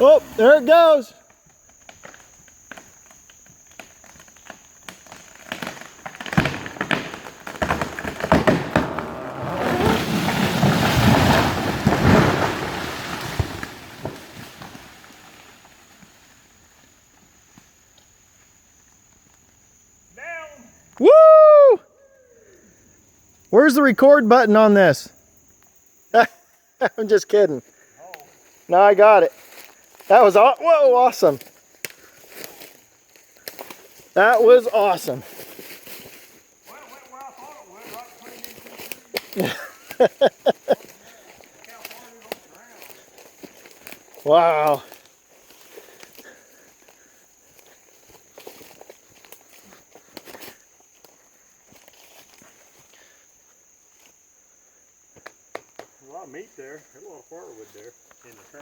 Oh, there it goes. Woo! Where's the record button on this? I'm just kidding. No, I got it. That was whoa, awesome. That was awesome. Well, it went where I thought it would, right between these two trees. Look how far it is on the ground. Wow. A lot of meat there. There's a lot of firewood there in the